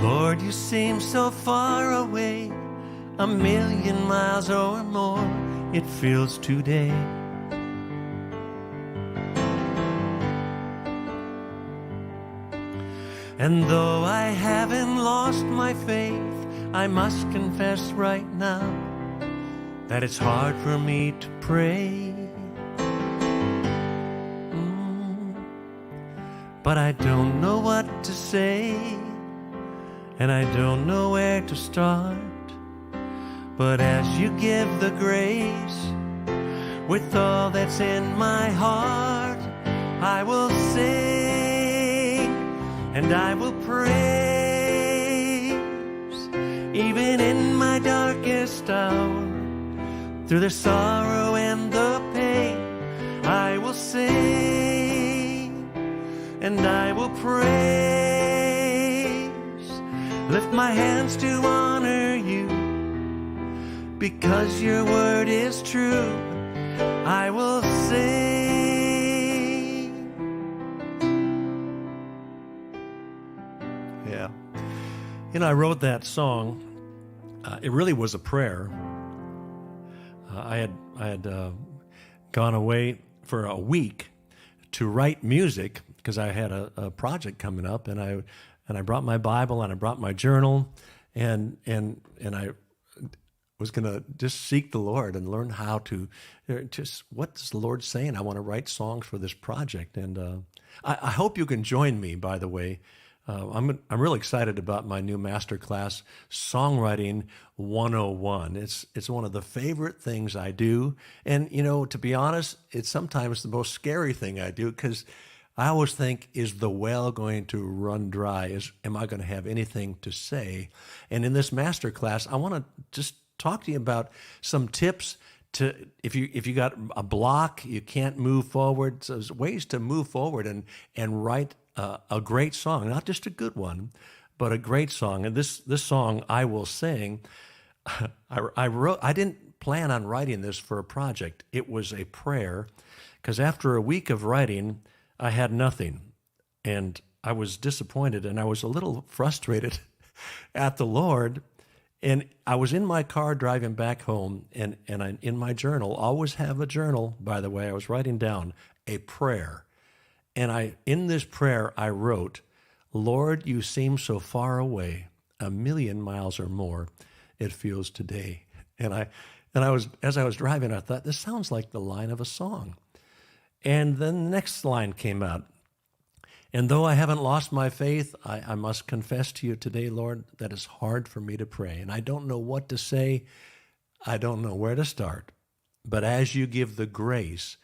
Lord, you seem so far away, a million miles or more it feels today. And though I haven't lost my faith, I must confess right now that it's hard for me to pray. But I don't know what to say, and I don't know where to start. But as you give the grace, with all that's in my heart, I will sing and I will praise. Even in my darkest hour, through the sorrow and the pain, I will sing and I will praise. Lift my hands to honor you, because your word is true. I will sing. Yeah. You know, I wrote that song. It really was a prayer. I had gone away for a week to write music because I had a project coming up, and I brought my Bible and I brought my journal, and I was going to just seek the Lord and learn how to just, what's the Lord saying? I want to write songs for this project. And I hope you can join me, by the way. I'm really excited about my new masterclass, Songwriting 101. It's one of the favorite things I do. And, you know, to be honest, it's sometimes the most scary thing I do, because I always think, is the well going to run dry? Am I going to have anything to say? And in this masterclass, I want to just talk to you about some tips to, if you got a block, you can't move forward. So there's ways to move forward and write a great song, not just a good one, but a great song. And this song, I Will Sing, I didn't plan on writing this for a project. It was a prayer, because after a week of writing, I had nothing, and I was disappointed, and I was a little frustrated at the Lord. And I was in my car driving back home, and I, in my journal, always have a journal, by the way, I was writing down a prayer. And in this prayer, I wrote, Lord, you seem so far away, a million miles or more, it feels today. And as I was driving, I thought, this sounds like the line of a song. And then the next line came out. And though I haven't lost my faith, I must confess to you today, Lord, that it's hard for me to pray. And I don't know what to say. I don't know where to start. But as you give the grace,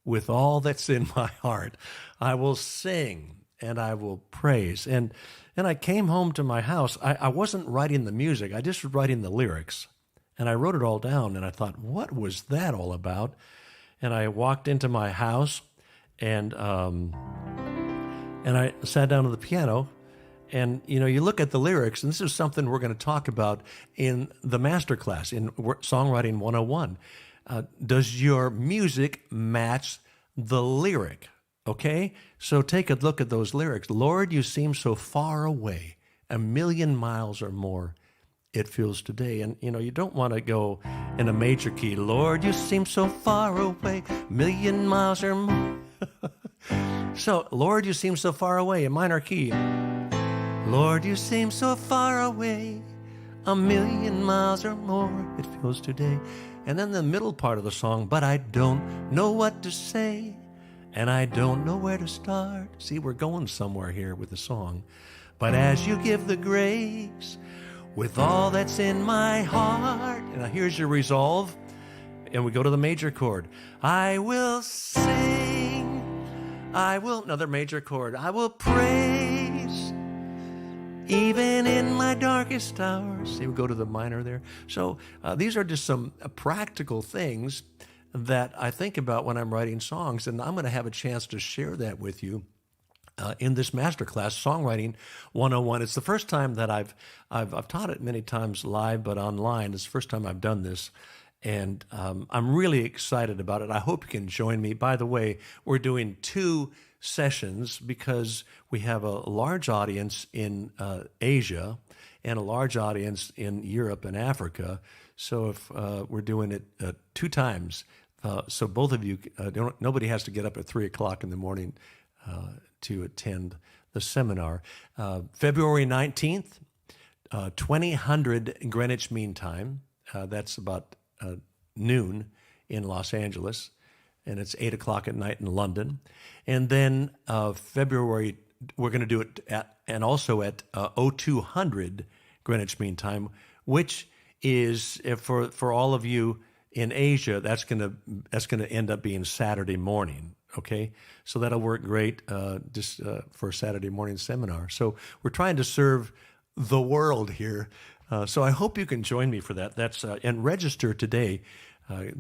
with all that's in my heart, I will sing and I will praise. And I came home to my house. I wasn't writing the music. I just was writing the lyrics. And I wrote it all down, and I thought, what was that all about? And I walked into my house, and I sat down to the piano, and, you know, you look at the lyrics, and this is something we're going to talk about in the masterclass, in Songwriting 101. Does your music match the lyric? Okay? So take a look at those lyrics. Lord, you seem so far away, a million miles or more it feels today. And, you know, you don't want to go in a major key. Lord, you seem so far away, million miles or more. So, Lord, you seem so far away, a minor key. Lord, you seem so far away, a million miles or more it feels today. And then the middle part of the song, but I don't know what to say, and I don't know where to start. See, we're going somewhere here with the song. But as you give the grace, with all that's in my heart, and now here's your resolve, and we go to the major chord. I will sing, I will, another major chord, I will praise, even in my darkest hours. See, we go to the minor there. So these are just some practical things that I think about when I'm writing songs, and I'm going to have a chance to share that with you in this masterclass, Songwriting 101. It's the first time that I've taught it many times live, but online. It's the first time I've done this, and I'm really excited about it. I hope you can join me. By the way, we're doing 2 sessions because we have a large audience in Asia and a large audience in Europe and Africa. So if we're doing it 2 times, so both of you, nobody has to get up at 3 o'clock in the morning to attend the seminar. February 19th, 2000 Greenwich Mean Time. That's about noon in Los Angeles, and it's 8 o'clock at night in London. And then February, we're going to do it and also at 0200 Greenwich Mean Time, which is for all of you in Asia, that's going to end up being Saturday morning. Okay, so that'll work great just for a Saturday morning seminar. So we're trying to serve the world here. So I hope you can join me for that. That's and register today.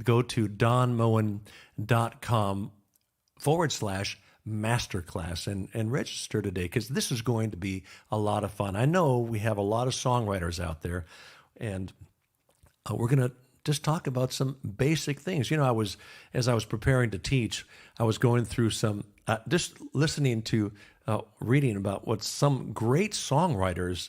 Go to donmoen.com/masterclass and register today, because this is going to be a lot of fun. I know we have a lot of songwriters out there, and we're going to just talk about some basic things. You know, as I was preparing to teach, I was going through some, just listening to, reading about what some great songwriters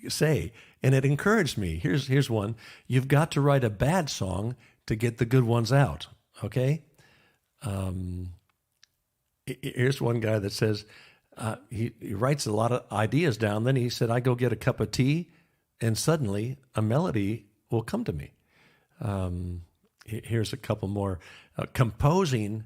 say, and it encouraged me. Here's one. You've got to write a bad song to get the good ones out, okay? Here's one guy that says, he writes a lot of ideas down, then he said, I go get a cup of tea, and suddenly a melody will come to me. Here's a couple more. Composing,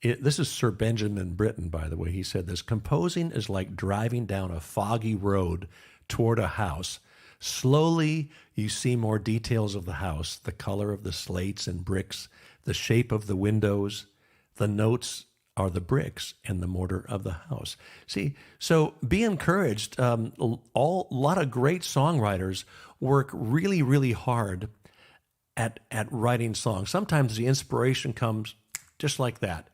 this is Sir Benjamin Britten, by the way. He said this: composing is like driving down a foggy road toward a house. Slowly, you see more details of the house, the color of the slates and bricks, the shape of the windows. The notes are the bricks and the mortar of the house. See, so be encouraged. A lot of great songwriters work really, really hard at writing songs. Sometimes the inspiration comes just like that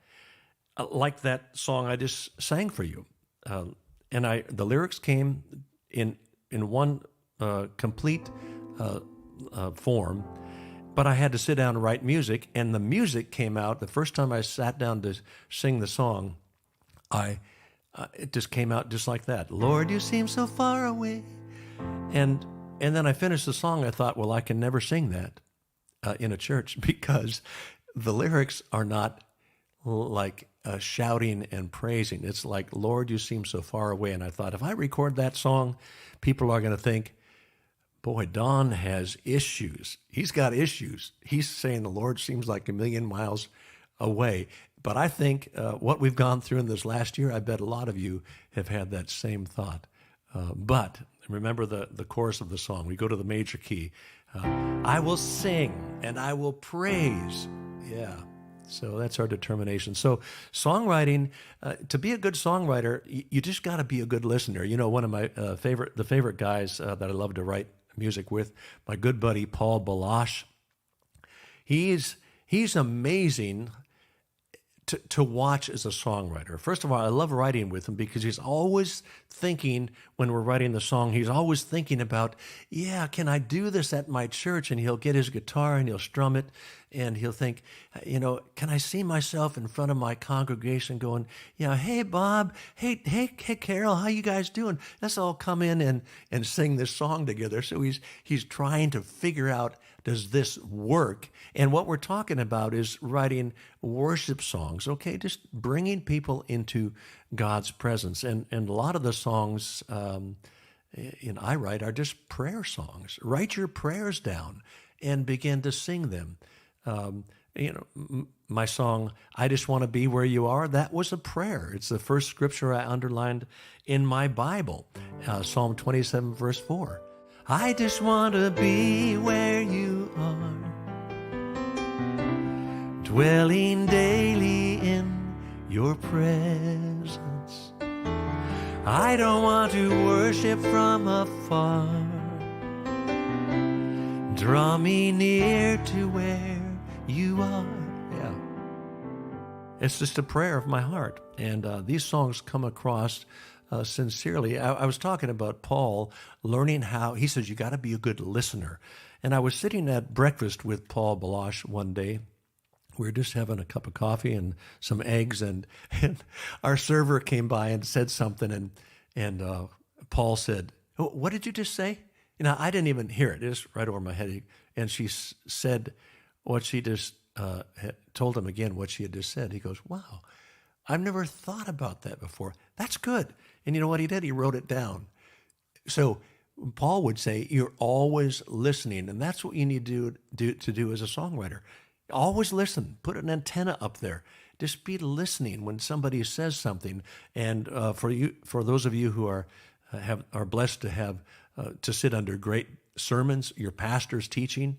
song I just sang for you. And the lyrics came in one complete form, but I had to sit down and write music, and the music came out. The first time I sat down to sing the song, it just came out just like that. Lord, you seem so far away. And then I finished the song. I thought, well, I can never sing that in a church, because the lyrics are not like shouting and praising. It's like, Lord, you seem so far away. And I thought, if I record that song, people are going to think, boy, Don has issues. He's got issues. He's saying the Lord seems like a million miles away. But I think what we've gone through in this last year, I bet a lot of you have had that same thought. But remember the chorus of the song. We go to the major key. I will sing and I will praise. Yeah. So that's our determination. So songwriting, to be a good songwriter, you just got to be a good listener. You know, one of my favorite guys that I love to write music with, my good buddy Paul Balash. He's amazing to watch as a songwriter. First of all, I love writing with him because he's always thinking, when we're writing the song, he's always thinking about, yeah, can I do this at my church? And he'll get his guitar and he'll strum it, and he'll think, you know, can I see myself in front of my congregation going, yeah, hey, Bob, hey, Carol, how you guys doing? Let's all come in and sing this song together. So he's trying to figure out, does this work? And what we're talking about is writing worship songs, okay? Just bringing people into God's presence. And a lot of the songs I write are just prayer songs. Write your prayers down and begin to sing them. My song, I Just Want to Be Where You Are, that was a prayer. It's the first scripture I underlined in my Bible, Psalm 27, verse 4. I just want to be where you are, dwelling daily in your presence. I don't want to worship from afar. Draw me near to where you are. Yeah. It's just a prayer of my heart. And these songs come across sincerely. I was talking about Paul learning how, he says, you got to be a good listener. And I was sitting at breakfast with Paul Balash one day, we were just having a cup of coffee and some eggs, and our server came by and said something, and Paul said, "Oh, what did you just say?" I didn't even hear it. It was right over my head. And she said what she just had told him again, what she had just said. He goes, "Wow, I've never thought about that before. That's good." And you know what he did? He wrote it down. So Paul would say, you're always listening, and that's what you need to do as a songwriter. Always listen. Put an antenna up there. Just be listening when somebody says something. And for those of you who are blessed to have to sit under great sermons, your pastor's teaching,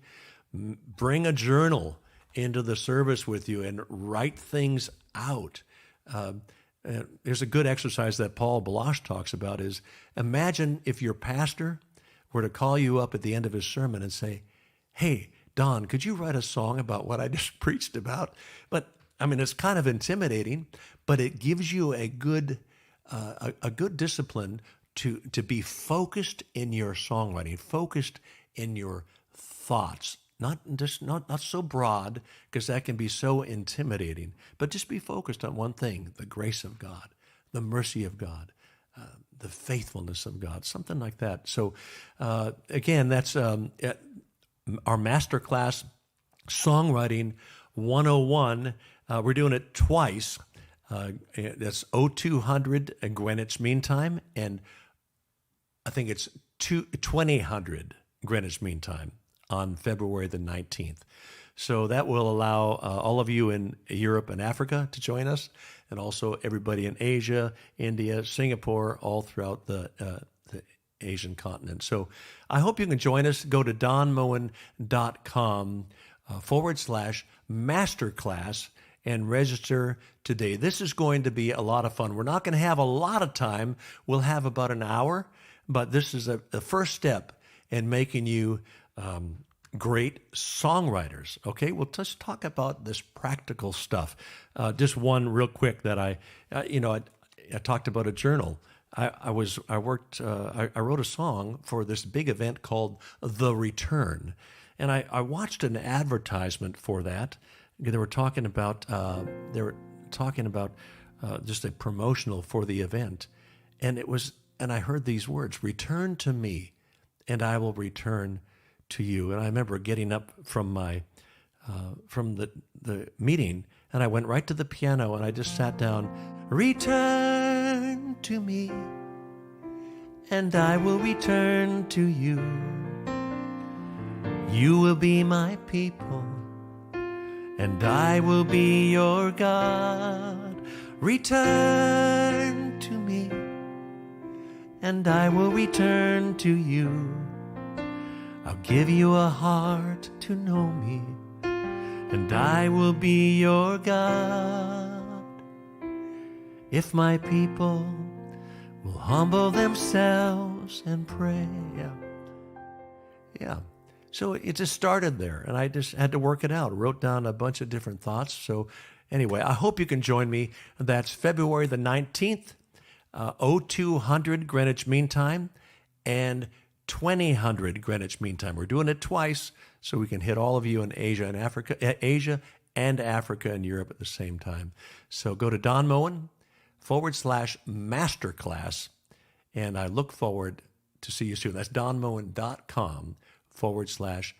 bring a journal into the service with you and write things out. There's a good exercise that Paul Baloche talks about is imagine if your pastor were to call you up at the end of his sermon and say, "Hey, Don, could you write a song about what I just preached about?" But I mean, it's kind of intimidating, but it gives you a good discipline to be focused in your songwriting, focused in your thoughts. Not so broad, because that can be so intimidating, but just be focused on one thing: the grace of God, the mercy of God, the faithfulness of God, something like that. So again, that's our masterclass, Songwriting 101. We're doing it twice. That's 0200 Greenwich Mean Time, and I think it's 2000 Greenwich Mean Time on February the 19th. So that will allow all of you in Europe and Africa to join us, and also everybody in Asia, India, Singapore, all throughout the Asian continent. So I hope you can join us. Go to donmoen.com /masterclass and register today. This is going to be a lot of fun. We're not going to have a lot of time. We'll have about an hour, but this is a first step in making you great songwriters. Okay, we'll just talk about this practical stuff. Just one real quick that I talked about a journal. I wrote a song for this big event called The Return, and I watched an advertisement for that. They were talking about just a promotional for the event, and I heard these words: "Return to me, and I will return to you." And I remember getting up from the meeting, and I went right to the piano and I just sat down. "Return to me, and I will return to you. You will be my people, and I will be your God. Return to me, and I will return to you. I'll give you a heart to know me, and I will be your God. If my people will humble themselves and pray." Yeah. So it just started there, and I just had to work it out. Wrote down a bunch of different thoughts. So anyway, I hope you can join me. That's February the 19th, 0200 Greenwich Mean Time, and 2000 Greenwich Mean Time. We're doing it twice, so we can hit all of you in Asia and Africa and Europe at the same time. So go to Don Moen /masterclass, and I look forward to see you soon. That's donmoen.com /masterclass.